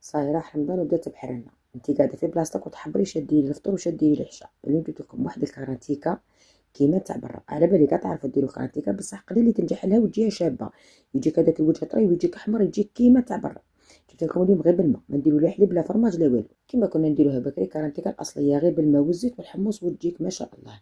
صايره حمضان وبدات بحرنا. انت قاعده في بلاصتك وتحضري، شدي لي الفطور وشدي لي العشاء. اليوم جبت لكم واحد الكرانتيكا كيما تاع برا. على بالي كاع تعرفوا ديروا الكرانتيكا، بصح قليل اللي تنجح لها وتجيها شابه. يجيك هذاك الوجه طري ويجيك احمر، يجيك كيما تاع برا. جبت لكم اليوم غير بالماء، ما نديروا لا حليب لا فرماج لا والو، كيما كنا نديروها بكري. كرانتيكا الاصليه غير بالماء والزيت والحمص وتجيك ما شاء الله.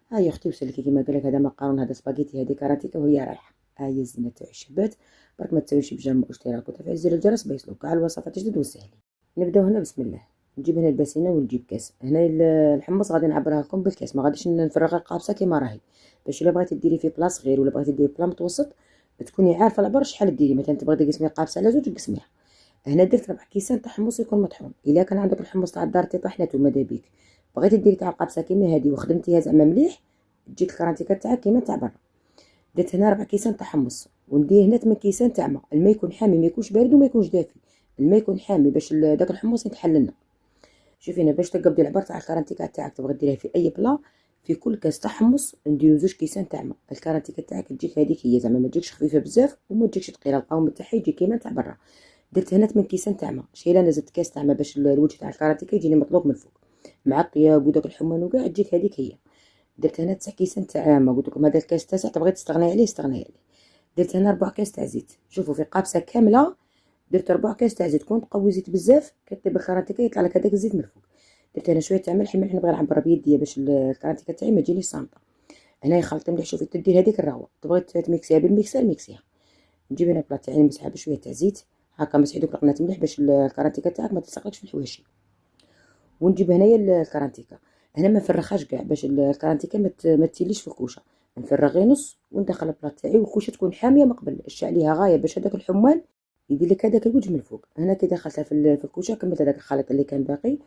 ها يا اختي وسلكي كيما قال لك هذا مقارون، هذا سباغيتي، هذه كراتيكا وهي رايحه. ها هي الزينه تاع الشبات. برك ما تسويش بجنب واشتراك وتفعيل زر الجرس بيصلوا كاع الوصفات جدد وسهلين. نبداو هنا بسم الله. نجيب هنا الباسينه ونجيب كاس. هنا الحمص غادي نعبرها لكم بالكاس، ما غاديش نفرغها قابسه كيما راهي، باش الا بغيتي ديري في بلاص صغير ولا بغيتي ديري بلا متوسط تكوني عارفه العبار شحال ديري. مثلا تبغي تقسمي قابسه على زوج قسميها. هنا درت 4 كيسان تاع حمص يكون مطحون. الا كان عندك الحمص تاع الدار طحنته ماذا بيك، بغيتي ديري تاع القابسه كيما هذه وخدمتيها زعما مليح، تجيك الكرانتيكا تاعك كيما تاع برا. درت هنا 4 كيسان تاع حمص، وندير هنا 8 كيسان تاع ماء. الماء يكون حامي، ما يكونش بارد وما يكونش دافي. الماء يكون حامي باش داك الحمص يتحل لنا. شوفي هنا باش تقبضي العبار تاع الكرانتيكا تاعك، تبغي ديريها في اي بلا، في كل كاس تاع حمص نديرو 2 كيسان تاع ماء. الكرانتيكا تاعك تجيك هذيك هي، زعما ما تجيكش خفيفه بزاف وما تجيكش ثقيله، القوام تاعها يجي كيما تاع برا. درت هنا 8 كيسان تاع ماء. شايله انا زدت كاس تاع ماء باش الوجه تاع الكرانتيكا يجيني مطلوق من الفوق مع الطياب وداك الحمان وكاع، تجيك هذيك هي. درت هنا 9 كيسان تاع ماء، قلت لكم هذا الكاس تاع تبغي تستغني عليه استغني عليه. درت هنا 4 كاس تاع زيت. شوفوا في قابسه كامله درت 4 كاس تاع زيت. كون تقوي زيت بزاف كطيب الكرانتيكا يطلع لك هذاك الزيت من الفوق. درت هنا شويه تاع ملح. الملح نبغي نعبر بيديا باش الكرانتيكا تاعي ما تجينيش صامته. هنا خلطت مليح. شوفي تدير هذيك الرغوه، تبغي تميكسيها بالميكسر ميكسيها. نجيب هنا بلاط تاعي نمسحها بشويه تاع زيت، هكا مسحي دوك القنات مليح باش الكرانتيكا تاعك ما تلصقلكش في الحواشي. ونجيب هنايا الكرانتيكا. هنا ما نفرخهاش كاع باش الكرانتيكا ما تيليش في الكوشه. نفرغ غير نص وندخل البلاط تاعي والكوشه تكون حاميه من قبل، نشع عليها غايه باش هذاك الحمان يدير لك هذاك الوجه من الفوق. هنا كي دخلتها في الكوشه كملت هذاك الخليط اللي كان باقي،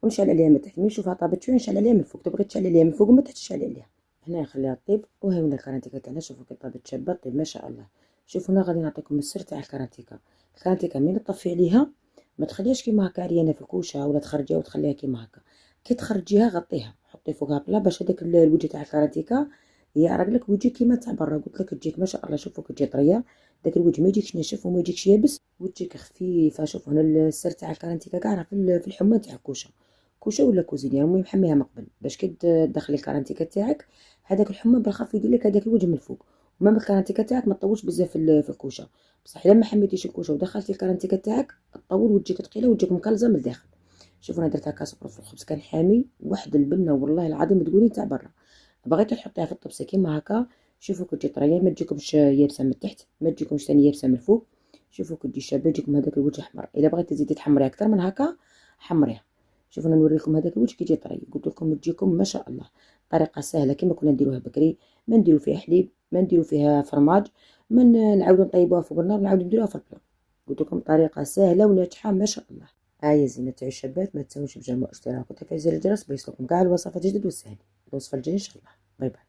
ونشعل عليها من تحت. ملي نشوفها طابت شويه نشعل عليها من الفوق، تبغي تشعل عليها من الفوق وما تحت تشعل عليها. هنا نخليها طيب. وهي من الكرانتيكا تاعنا شوفوا كي طابت شابه طيب ما شاء الله. شوفوا هنا غادي نعطيكم السر تاع الكرانتيكا. الكرانتيكا ملي تطفي عليها ما تخليهاش كيما هكا عريانه في الكوشه، ولا تخرجيها وتخليها كيما هكا. كي تخرجيها غطيها، حطي فوقها بلا باش هذاك الوجه تاع الكراتيكا يعرق لك ويجي كيما تاع برا. قلت لك تجيك ما شاء الله. شوفوا كي تجي طريه داك الوجه ما يجيكش ناشف وما يجيكش يابس وتجيك خفيفه. شوفوا هنا السر تاع الكراتيكا كاع في الحمام تاع الكوشه، كوشه ولا كوزينيه المهم محميها من قبل باش كي تدخلي الكراتيكا تاعك هذاك الحمام بالخف يدير لك هذاك الوجه من الفوق. ومام الكراتيكا تاعك ما تطولش بزاف في الكوشه، بصح الا ما حميتيش الكوشه ودخلتي الكراتيكا تاعك تطول وتجيك ثقيله وتجيك مكلزه من الداخل. شوفوا انا درت هكا صبرت في الخبز كان حامي واحد البنه والله العظيم تقولي تاع برا. بغيتي تحطيها في الطبسه كيما هكا. شوفوا كي تجي طريه ما تجيكمش يابسه من تحت ما تجيكمش ثاني يابسه من الفوق. شوفوا كي تجي شابه تجيكم هذاك الوجه احمر. الا بغيتي تزيدي تحمريها اكثر من هكا حمريها. شوفوا انا نوريكم هذاك الوجه كي يجي طري. قلت لكم تجيكم ما شاء الله. طريقه سهله كيما كنا نديروها بكري، ما نديرو فيها حليب ما نديرو فيها فرماج، ما نعاودو نطيبوها فوق النار نعاودو نديروها في البلا. قلت لكم طريقه سهله وناجحه ما شاء الله. هاي زينة تاع الشابات. ما تنساوش بجمع اشتراك وتفعيل زر الجرس بيوصلكم كاع الوصفات الجدد والسهل. الوصفه الجايه ان شاء الله. باي باي.